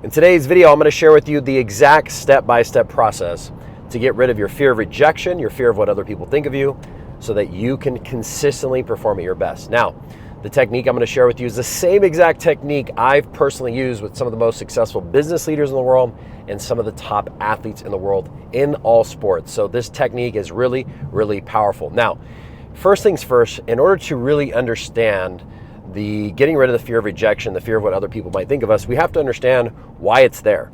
In today's video, I'm going to share with you the exact step-by-step process to get rid of your fear of rejection, your fear of what other people think of you, so that you can consistently perform at your best. Now, the technique I'm going to share with you is the same exact technique I've personally used with some of the most successful business leaders in the world and some of the top athletes in the world in all sports. So this technique is really, really powerful. Now, first things first, in order to really understand the getting rid of the fear of rejection, the fear of what other people might think of us, we have to understand why it's there.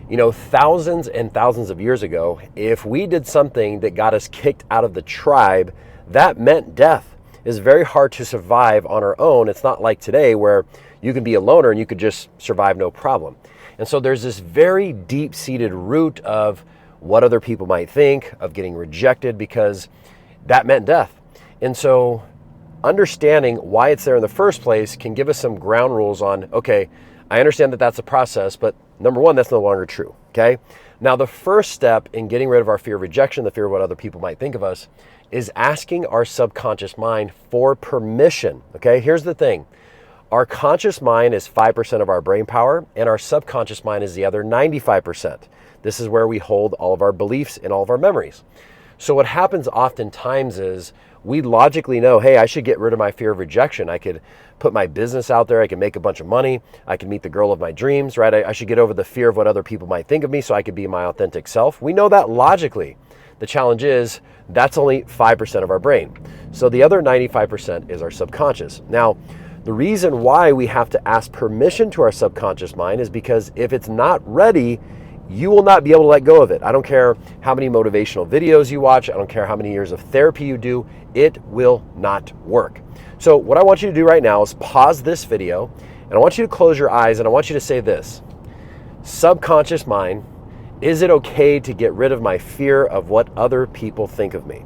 You know, thousands and thousands of years ago, if we did something that got us kicked out of the tribe, that meant death. It's very hard to survive on our own. It's not like today where you can be a loner and you could just survive no problem. And so there's this very deep-seated root of what other people might think, of getting rejected, because that meant death. And so understanding why it's there in the first place can give us some ground rules on, okay, I understand that that's a process, but number one, that's no longer true, okay? Now, the first step in getting rid of our fear of rejection, the fear of what other people might think of us, is asking our subconscious mind for permission, okay? Here's the thing. Our conscious mind is 5% of our brain power, and our subconscious mind is the other 95%. This is where we hold all of our beliefs and all of our memories. So what happens oftentimes is we logically know, hey, I should get rid of my fear of rejection. I could put my business out there. I can make a bunch of money. I can meet the girl of my dreams, right? I should get over the fear of what other people might think of me so I could be my authentic self. We know that logically. The challenge is that's only 5% of our brain. So the other 95% is our subconscious. Now, the reason why we have to ask permission to our subconscious mind is because if it's not ready, you will not be able to let go of it. I don't care how many motivational videos you watch. I don't care how many years of therapy you do. It will not work. So what I want you to do right now is pause this video, and I want you to close your eyes, and I want you to say this. Subconscious mind, is it okay to get rid of my fear of what other people think of me?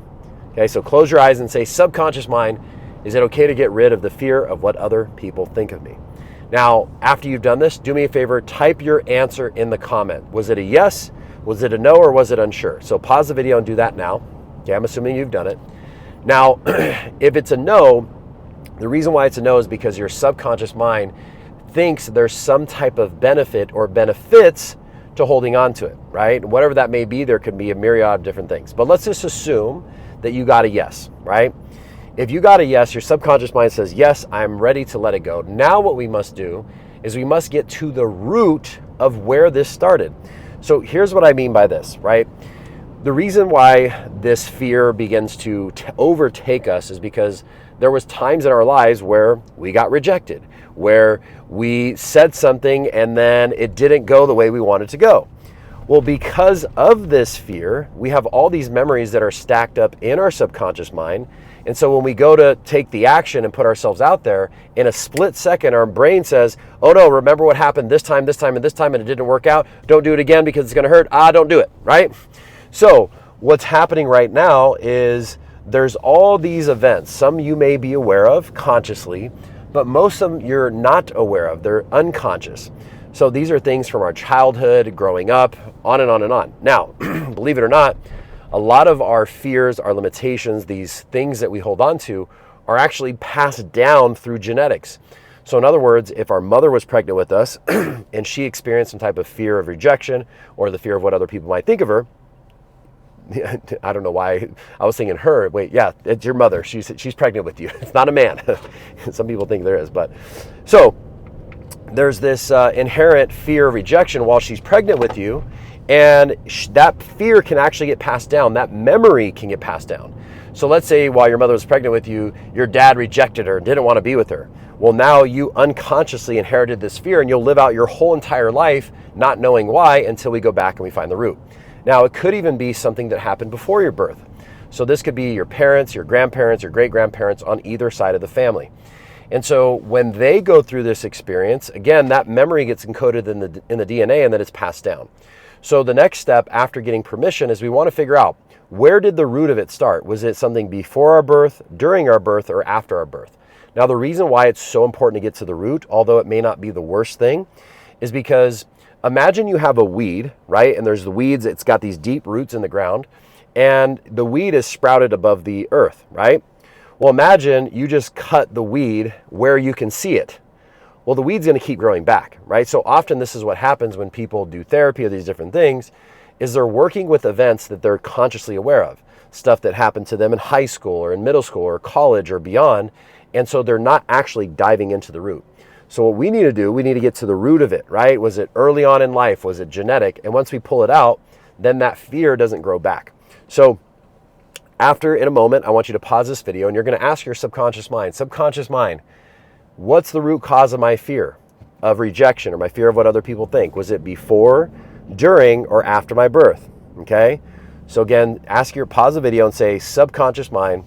Okay, so close your eyes and say, subconscious mind, is it okay to get rid of the fear of what other people think of me? Now, after you've done this, do me a favor, type your answer in the comment. Was it a yes, was it a no, or was it unsure? So pause the video and do that now. Okay, I'm assuming you've done it. Now, if it's a no, the reason why it's a no is because your subconscious mind thinks there's some type of benefit or benefits to holding on to it, right? Whatever that may be, there could be a myriad of different things. But let's just assume that you got a yes, right? If you got a yes, your subconscious mind says, yes, I'm ready to let it go. Now what we must do is we must get to the root of where this started. So here's what I mean by this, right? The reason why this fear begins to overtake us is because there was times in our lives where we got rejected, where we said something and then it didn't go the way we wanted to go. Well, because of this fear, we have all these memories that are stacked up in our subconscious mind. And so when we go to take the action and put ourselves out there, in a split second, our brain says, oh no, remember what happened this time, and it didn't work out. Don't do it again because it's gonna hurt. Don't do it, right? So what's happening right now is there's all these events. Some you may be aware of consciously, but most of them you're not aware of. They're unconscious. So these are things from our childhood, growing up, on and on and on. Now, believe it or not, a lot of our fears, our limitations, these things that we hold on to are actually passed down through genetics. So in other words, if our mother was pregnant with us and she experienced some type of fear of rejection or the fear of what other people might think of her, I don't know why I was thinking her. Wait, yeah, it's your mother. She's pregnant with you. It's not a man. Some people think there is, but so there's this inherent fear of rejection while she's pregnant with you, and that fear can actually get passed down. That memory can get passed down. So let's say while your mother was pregnant with you, your dad rejected her and didn't want to be with her. Well, now you unconsciously inherited this fear, and you'll live out your whole entire life not knowing why until we go back and we find the root. Now, it could even be something that happened before your birth. So this could be your parents, your grandparents, your great-grandparents on either side of the family. And so when they go through this experience, again, that memory gets encoded in the DNA and then it's passed down. So the next step after getting permission is we want to figure out, where did the root of it start? Was it something before our birth, during our birth, or after our birth? Now, the reason why it's so important to get to the root, although it may not be the worst thing, is because imagine you have a weed, right? And there's the weeds, it's got these deep roots in the ground, and the weed is sprouted above the earth, right? Well, imagine you just cut the weed where you can see it. well, the weed's going to keep growing back, right? So often this is what happens when people do therapy or these different things, is they're working with events that they're consciously aware of, stuff that happened to them in high school or in middle school or college or beyond. And so they're not actually diving into the root. So what we need to do, we need to get to the root of it, right? Was it early on in life? Was it genetic? And once we pull it out, then that fear doesn't grow back. So after, in a moment, I want you to pause this video and you're going to ask your subconscious mind, what's the root cause of my fear of rejection or my fear of what other people think? Was it before, during, or after my birth? Okay. So again, pause the video and say, subconscious mind,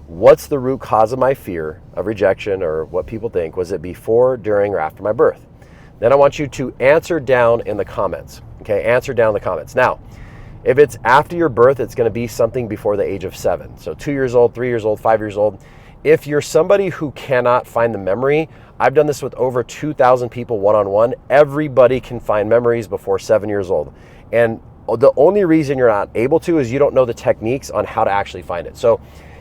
what's the root cause of my fear of rejection or what people think? Was it before, during, or after my birth? Then I want you to answer down in the comments. Okay, answer down in the comments. Now, if it's after your birth, it's going to be something before the age of 7. So 2 years old, 3 years old, 5 years old. If you're somebody who cannot find the memory, I've done this with over 2,000 people one-on-one. Everybody can find memories before 7 years old. And the only reason you're not able to is you don't know the techniques on how to actually find it. So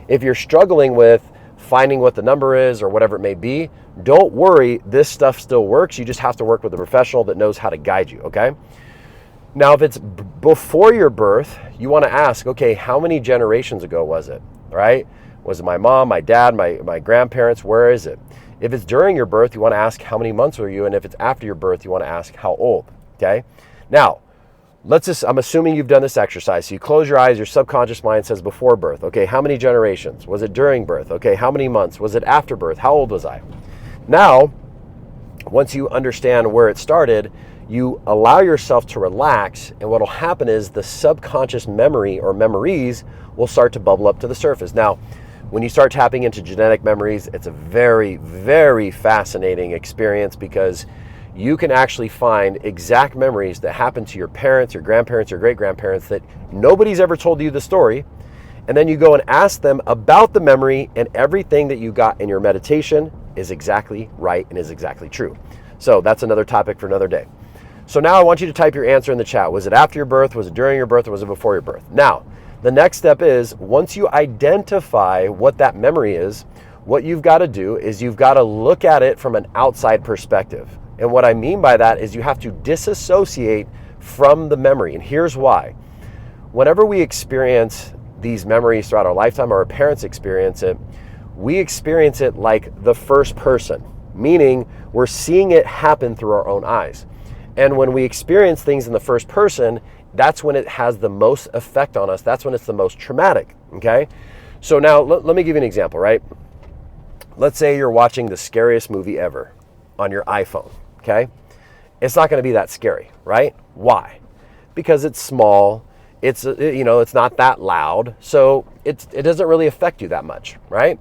if you're struggling with finding what the number is or whatever it may be, don't worry, this stuff still works. You just have to work with a professional that knows how to guide you, okay? Now, if it's before your birth, you want to ask, okay, how many generations ago was it, right? Was it my mom, my dad, my grandparents? Where is it? If it's during your birth, you want to ask how many months were you? And if it's after your birth, you want to ask how old, okay? Now, I'm assuming you've done this exercise. So you close your eyes, your subconscious mind says before birth. Okay, how many generations? Was it during birth? Okay, how many months? Was it after birth? How old was I? Now, once you understand where it started, you allow yourself to relax, and what will happen is the subconscious memory or memories will start to bubble up to the surface. Now, when you start tapping into genetic memories, it's a very, very fascinating experience because you can actually find exact memories that happened to your parents, your grandparents, your great-grandparents that nobody's ever told you the story. And then you go and ask them about the memory, and everything that you got in your meditation is exactly right and is exactly true. So that's another topic for another day. So now I want you to type your answer in the chat. Was it after your birth? Was it during your birth? Or was it before your birth? Now, the next step is once you identify what that memory is, what you've got to do is you've got to look at it from an outside perspective. And what I mean by that is you have to disassociate from the memory. And here's why. Whenever we experience these memories throughout our lifetime, or our parents experience it, we experience it like the first person, meaning we're seeing it happen through our own eyes. And when we experience things in the first person, that's when it has the most effect on us. That's when it's the most traumatic, okay? So now let me give you an example, right? Let's say you're watching the scariest movie ever on your iPhone, okay? It's not going to be that scary, right? Why? Because it's small, it's not that loud, so it doesn't really affect you that much, right?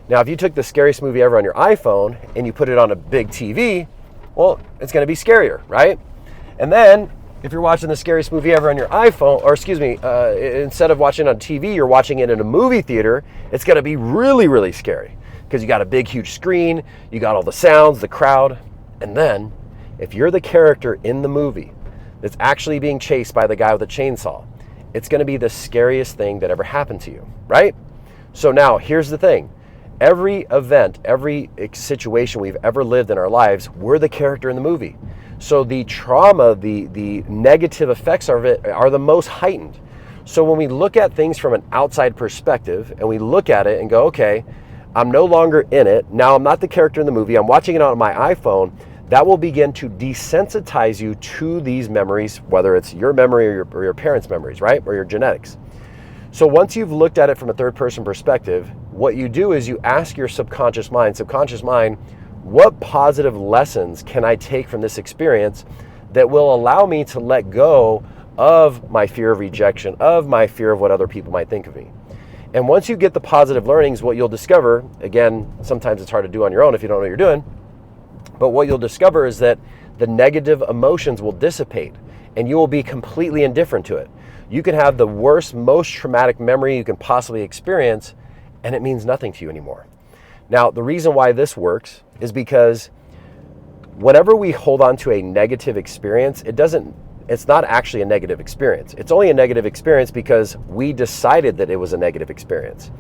Now, if you took the scariest movie ever on your iPhone and you put it on a big TV, well, it's going to be scarier, right? And then if you're watching the scariest movie ever on your iPhone, or instead of watching it on TV, you're watching it in a movie theater, it's going to be really, really scary because you got a big, huge screen, you got all the sounds, the crowd. And then if you're the character in the movie that's actually being chased by the guy with a chainsaw, it's going to be the scariest thing that ever happened to you, right? So now here's the thing. Every event, every situation we've ever lived in our lives, we're the character in the movie. So the trauma, the negative effects of it are the most heightened. So when we look at things from an outside perspective and we look at it and go, okay, I'm no longer in it. Now I'm not the character in the movie. I'm watching it on my iPhone. That will begin to desensitize you to these memories, whether it's your memory or your parents' memories, right? Or your genetics. So once you've looked at it from a third person perspective, what you do is you ask your subconscious mind, what positive lessons can I take from this experience that will allow me to let go of my fear of rejection, of my fear of what other people might think of me? And once you get the positive learnings, what you'll discover, again, sometimes it's hard to do on your own if you don't know what you're doing, but what you'll discover is that the negative emotions will dissipate and you will be completely indifferent to it. You can have the worst, most traumatic memory you can possibly experience, and it means nothing to you anymore. Now, the reason why this works is because whenever we hold on to a negative experience, it's not actually a negative experience. It's only a negative experience because we decided that it was a negative experience.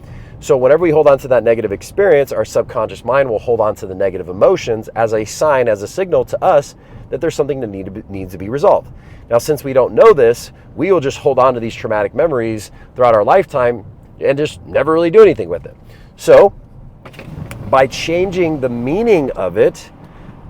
So whenever we hold on to that negative experience, our subconscious mind will hold on to the negative emotions as a sign, as a signal to us that there's something that needs to be resolved. Now, since we don't know this, we will just hold on to these traumatic memories throughout our lifetime and just never really do anything with it. So by changing the meaning of it,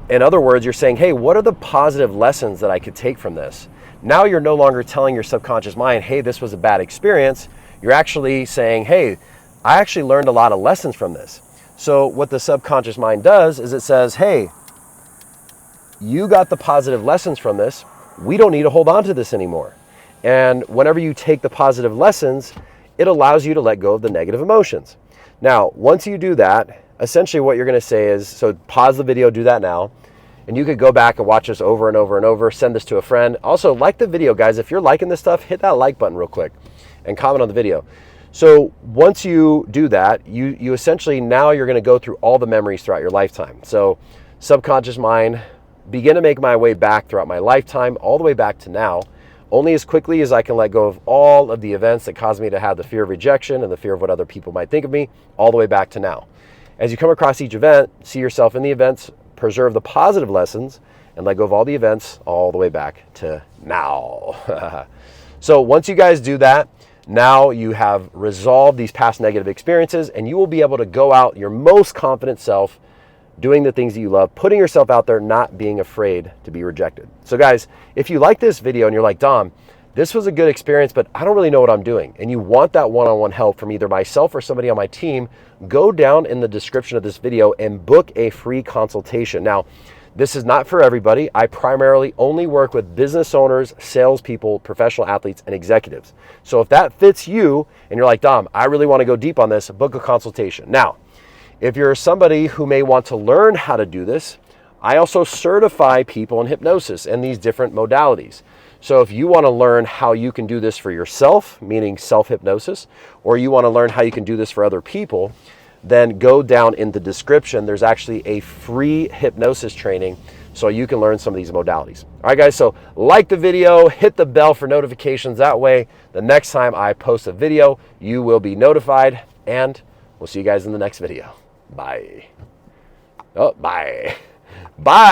in other words, you're saying, hey, what are the positive lessons that I could take from this? Now you're no longer telling your subconscious mind, hey, this was a bad experience. You're actually saying, hey, I actually learned a lot of lessons from this. So what the subconscious mind does is it says, hey, you got the positive lessons from this. We don't need to hold on to this anymore. And whenever you take the positive lessons, it allows you to let go of the negative emotions. Now, once you do that, essentially what you're going to say is, so pause the video, do that now. And you could go back and watch this over and over and over, send this to a friend. Also, like the video, guys. If you're liking this stuff, hit that like button real quick and comment on the video. So once you do that, you essentially, now you're going to go through all the memories throughout your lifetime. So subconscious mind, begin to make my way back throughout my lifetime, all the way back to now, only as quickly as I can let go of all of the events that caused me to have the fear of rejection and the fear of what other people might think of me, all the way back to now. As you come across each event, see yourself in the events, preserve the positive lessons, and let go of all the events all the way back to now. So once you guys do that, now you have resolved these past negative experiences, and you will be able to go out your most confident self, doing the things that you love, putting yourself out there, not being afraid to be rejected. So guys, if you like this video and you're like, Dom, this was a good experience, but I don't really know what I'm doing, and you want that one-on-one help from either myself or somebody on my team, go down in the description of this video and book a free consultation. Now, this is not for everybody. I primarily only work with business owners, salespeople, professional athletes, and executives. So if that fits you and you're like, Dom, I really want to go deep on this, book a consultation. Now, if you're somebody who may want to learn how to do this, I also certify people in hypnosis and these different modalities. So if you want to learn how you can do this for yourself, meaning self-hypnosis, or you want to learn how you can do this for other people, then go down in the description. There's actually a free hypnosis training so you can learn some of these modalities. All right, guys, so like the video, hit the bell for notifications. That way, the next time I post a video, you will be notified, and we'll see you guys in the next video. Bye. Oh, bye. Bye.